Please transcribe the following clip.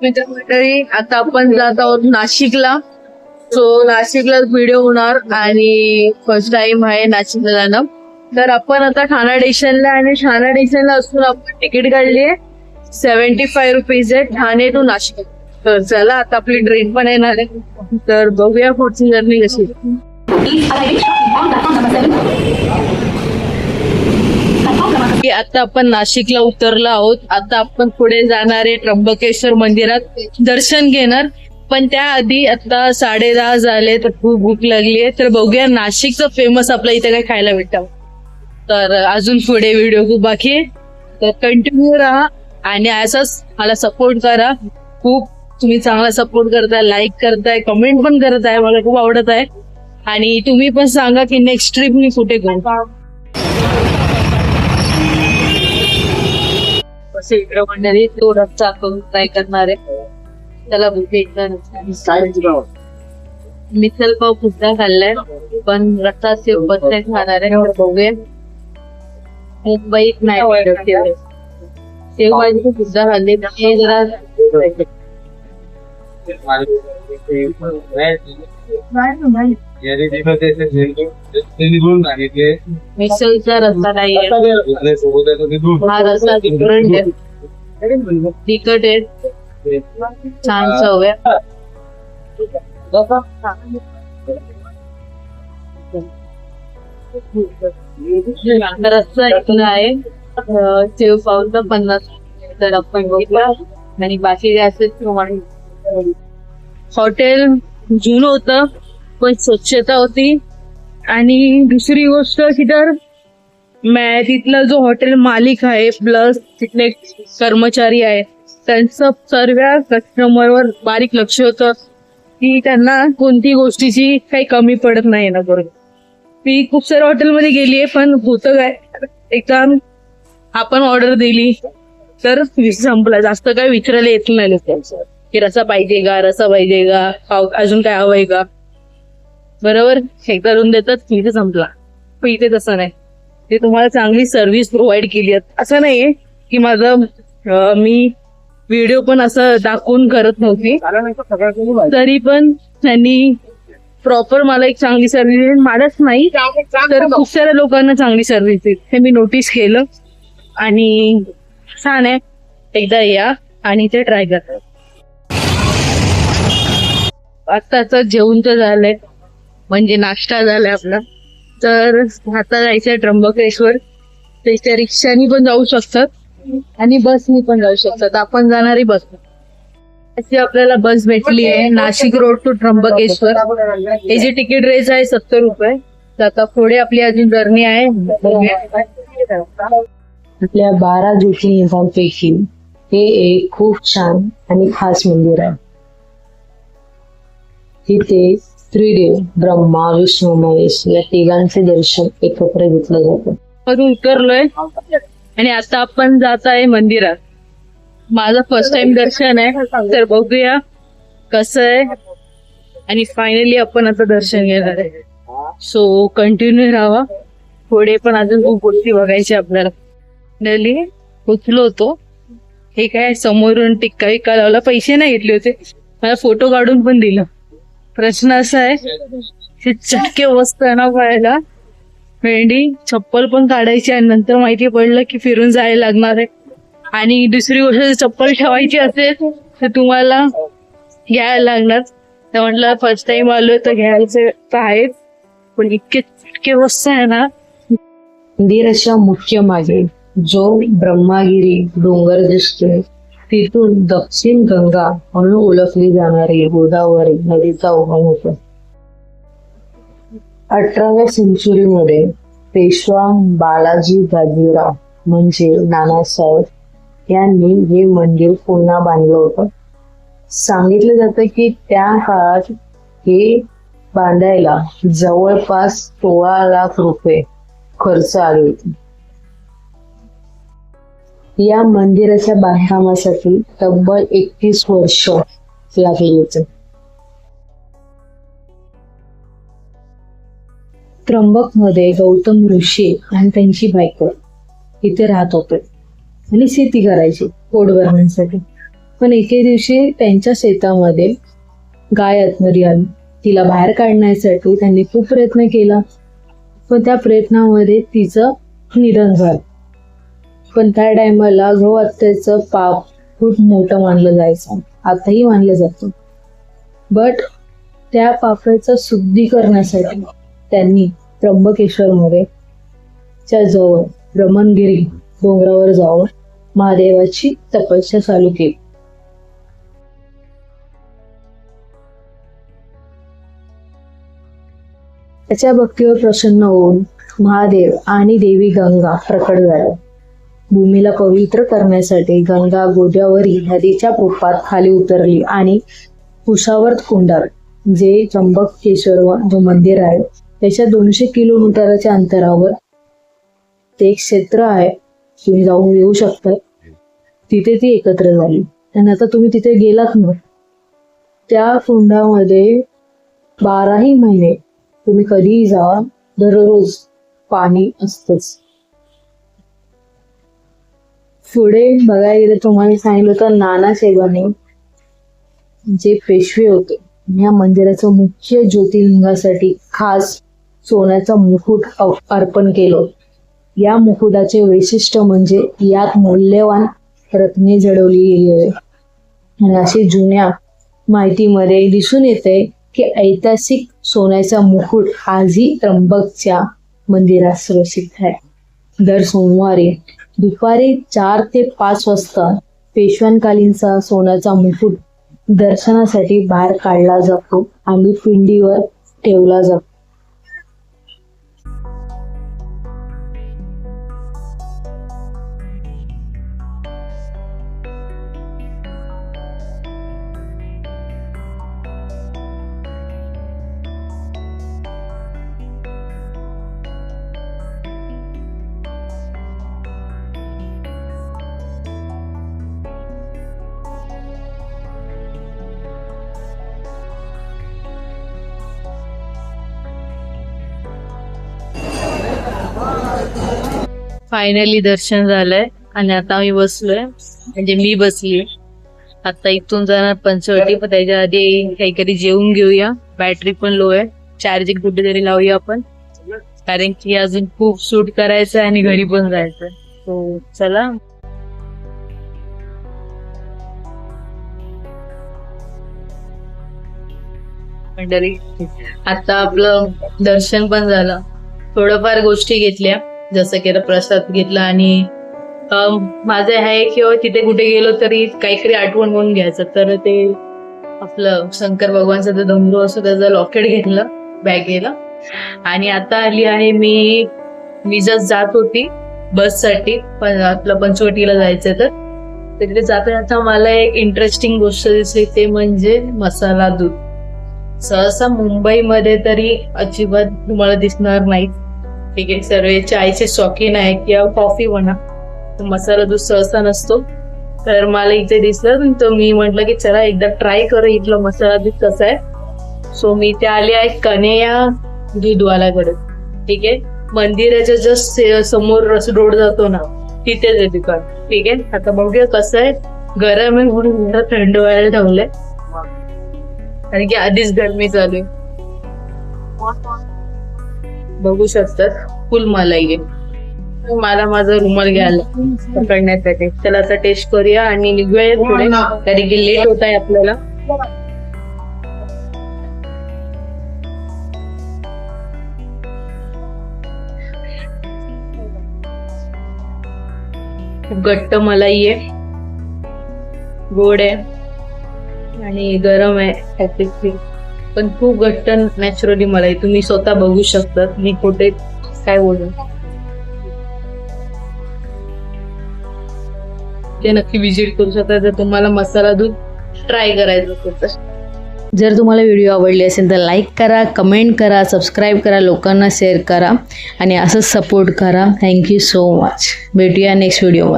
मित्रमंडळी, आता आपण जात आहोत नाशिकला. सो नाशिकला व्हिडिओ होणार आणि फर्स्ट टाइम आहे नाशिकला जाणं. तर आपण आता ठाणा स्टेशनला आणि ठाणा स्टेशनला असून आपण तिकीट काढली आहे. 75 रुपीज आहे ठाणे टू नाशिक. तर चला आता आपली ट्रेन पण येणार आहे, तर बघूया पुढची जर्नी कशी. आता आपण नाशिकला उतरलो आहोत. आता आपण पुढे जाणार आहे त्र्यंबकेश्वर मंदिरात दर्शन घेणार. पण त्याआधी आता 10:30 झाले, तर खूप भूक लागली आहे. तर बघूया नाशिकचं फेमस आपल्या इथे काय खायला भेटतं. तर अजून पुढे व्हिडिओ खूप बाकी आहे, तर कंटिन्यू राहा आणि असंच मला सपोर्ट करा. खूप तुम्ही चांगला सपोर्ट करताय, लाईक करताय, कमेंट पण करताय, मला खूप आवडत आहे. आणि तुम्ही पण सांगा की नेक्स्ट ट्रिप मी कुठे करू. मंडळी तो रस्ता आपण ट्राय करणार आहे. त्याला मिसल पाव सुद्धा खाल्लाय, पण रस्ता सोबत नाही खाणार आहे. बघूया. मुंबईत नाही शेवभाजी सुद्धा खाल्ली, जरा मिसळचा रस्ता नाही, हा रस्ता डिफरंट आहे, तिखट आहे, छान चव आहे. रस्ता इथला आहे. शेव पावचा 50 तर आपण बघितला. आणि बाकी असेल हॉटेल जुनं होतं पण स्वच्छता होती. आणि दुसरी गोष्ट की तर तिथला जो हॉटेल मालिक आहे प्लस तिथले कर्मचारी आहे, त्यांचं सर्व कस्टमरवर बारीक लक्ष होतं की त्यांना कोणती गोष्टीची काही कमी पडत नाही ना. बरोबर, मी खूप साऱ्या हॉटेलमध्ये गेलीये, पण होतं काय, एकदा आपण ऑर्डर दिली तर संपला, जास्त काय विचारायला येत नाही लोकांचं की रसा पाहिजे का, रसा पाहिजे का, अजून काय हवंय का. बरोबर, एकदा देऊन देतात तिथे संपला. पण इथे तसं नाही, ते तुम्हाला चांगली सर्व्हिस प्रोव्हाइड केली आहे. असं नाहीये की माझं मी व्हिडिओ पण असं दाखवून करत नव्हती, तरी पण त्यांनी प्रॉपर मला एक चांगली सर्व्हिस, मलाच नाही तर खूप साऱ्या लोकांना चांगली सर्व्हिस देत, हे मी नोटीस केलं. आणि छान आहे, एकदा या आणि ते ट्राय करा. आत्ताच जेवण तर झालंय, म्हणजे नाश्ता झालाय आपला. तर आता जायचंय त्र्यंबकेश्वर. त्याच्या रिक्षानी पण जाऊ शकतात आणि बसनी पण जाऊ शकतात. आपण जाणारी बस, अशी आपल्याला बस भेटली आहे नाशिक रोड टू त्र्यंबकेश्वर. याची तिकीट रेट आहे 70 रुपये. तर आता पुढे आपली अजून जर्नी आहे. आपल्या 12 ज्योतिर्लिंगांपैकी हे एक खूप छान आणि खास मंदिर आहे. तिथे त्रिदेव ब्रह्मा विष्णू महेश या तिघांचे दर्शन एकत्र घेतलं जातं. उतरलोय आणि आता आपण जात आहे मंदिरात. माझं फर्स्ट टाइम दर्शन आहे, तर बघूया कसं आहे. आणि फायनली आपण आता दर्शन घेणार आहे. सो कंटिन्यू राहा, पुढे पण अजून खूप गोष्टी बघायची आपल्याला. दिल्ली उचलो होतो, हे काय समोरून टिक्का विक्का लावला, पैसे नाही घेतले होते, मला फोटो काढून पण दिलं. प्रश्न असा आहे, हे चटके वस्तू ना पाहायला भेंडी चप्पल पण काढायची आणि नंतर माहिती पडलं की फिरून जायला लागणार आहे. आणि दुसरी गोष्ट, चप्पल ठेवायची असेल तर तुम्हाला घ्यायला लागणार. तर म्हटलं फर्स्ट टाइम आलोय तर घ्यायचं तर आहेच, पण इतके चटके वस्तू आहे ना. मंदिराच्या मुख्य मागे जो ब्रह्मागिरी डोंगर दिसतोय, तिथून दक्षिण गंगा म्हणून ओळखली जाणारी गोदावरी नदीचा उगम होतो. 18व्या सेंचुरीमध्ये पेशवा बालाजी बाजीराव म्हणजे नानासाहेब यांनी हे मंदिर पुन्हा बांधलं होतं. सांगितलं जातं की त्या काळात हे बांधायला जवळपास 16 लाख रुपये खर्च आले होते. या मंदिराच्या बांधकामासाठी तब्बल 31 वर्ष लागली होती. त्र्यंबक मध्ये गौतम ऋषी आणि त्यांची बायको इथे राहत होते आणि शेती करायची पोट भरण्यासाठी. पण एके दिवशी त्यांच्या शेतामध्ये गाय आतमध्ये आली. तिला बाहेर काढण्यासाठी त्यांनी खूप प्रयत्न केला, पण त्या प्रयत्नामध्ये तिचं निधन झालं. पण त्या टायमाला गौ हत्येचं पाप खूप मोठं मानलं जायचं, आताही मानलं जातं. बट त्या पापाचं शुद्धीकरणासाठी त्यांनी त्र्यंबकेश्वरमध्ये च्या जवळ ब्रह्मगिरी डोंगरावर जाऊन महादेवाची तपस्या चालू केली. त्याच्या भक्तीवर प्रसन्न होऊन महादेव आणि देवी गंगा प्रकट झाल्या. भूमीला पवित्र करण्यासाठी गंगा गोदावरी नदीच्या रूपात खाली उतरली आणि कुशावर्त कुंडार जे त्र्यंबकेश्वर जो मंदिर आहे त्याच्या 200 किलोमीटरच्या अंतरावर ते एक क्षेत्र आहे, तुम्ही जाऊन येऊ शकता. तिथे ती एकत्र झाली. आणि आता तुम्ही तिथे गेलात ना, त्या कुंडामध्ये 12ही महिने तुम्ही कधीही जा, दररोज पाणी असतंच. पुढे बघायला गेलं तुम्हाला सांगितलं तर नानासाहेबांनी जे पेशवे होते या मंदिराचं मुख्य ज्योतिर्लिंगासाठी खास सोन्याचा मुकुट अर्पण केलं. या मुकुटाचे वैशिष्ट्य म्हणजे यात मौल्यवान रत्ने जडवली गेली आहे. आणि अशी जुन्या माहितीमध्ये दिसून येते की ऐतिहासिक सोन्याचा मुकुट आजही त्र्यंबकच्या मंदिरात सुरक्षित आहे. दर सोमवारी दुपारी 4 ते 5 वाजता पेशव्यांकालीनचा सोन्याचा मुकुट दर्शनासाठी बाहेर काढला जातो आणि पिंडीवर ठेवला जातो. फायनली दर्शन झालंय आणि आता मी बसलोय, म्हणजे मी बसली. आता इथून जाणार पंचवटी, पण त्याच्या आधी काहीतरी जेवून घेऊया. बॅटरी पण लो आहे, चार्जिंग कुठेतरी लावूया आपण, कारण की अजून खूप शूट करायचं आणि घरी पण जायचं. तो चला. मंडळी आता आपलं दर्शन पण झालं, थोडंफार गोष्टी घेतल्या, जसं की प्रसाद घेतला आणि माझं आहे किंवा तिथे कुठे गेलो तरी काहीतरी आठवण म्हणून घ्यायचं, तर ते आपलं शंकर भगवानचा जो डमरू असतो त्याचं लॉकेट घेतलं बॅगेला. आणि आता आली आहे मी जस्ट जात होती बससाठी, पण आपलं पंचवटीला जायचं, तर तिथे जाता मला एक इंटरेस्टिंग गोष्ट दिसली, ते म्हणजे मसाला दूध. सहसा मुंबईमध्ये तरी अजिबात तुम्हाला दिसणार नाही. ठीक आहे, सर्व चायचे शौकीन आहे किंवा कॉफी म्हणा, मसाला दूध सहसा नसतो. तर मला इथे दिसलं, तर मी म्हटलं की चला एकदा ट्राय करू इथलं मसाला दूध कसं आहे. सो मी इथे आले आहे कन्हैया दूधवाल्याकडे. ठीक आहे, मंदिराच्या जस्ट समोर रोड जातो ना, तिथेच आहे दुकान. ठीक आहे, आता बघूया कसं आहे. गरम आहे म्हणून जरा थंड व्हायला ठेवलंय, कारण की आधीच गरमी चालू आहे. बघू शकतात फुल मलाई आहे. मला माझा रुमाल घ्यायला पकडण्यासाठी. चला आता टेस्ट करूया आणि निघूया पुढे, कारण की लेट होत आहे आपल्याला. खूप घट्ट मलाई आहे, गोड आहे आणि गरम आहे, पण खूप घट्ट नॅचरली मलाई. तुम्ही स्वतः बघू शकता, मी कुठे काय बोलू. ते नक्की विजिट करू शकता जर तुम्हाला मसाला दूध ट्राय करायचं असेल तर. जर तुम्हाला व्हिडिओ आवडली असेल तर लाईक करा, कमेंट करा, सबस्क्राईब करा, लोकांना शेअर करा आणि असंच सपोर्ट करा. Thank you so much. भेटूया नेक्स्ट व्हिडिओमध्ये.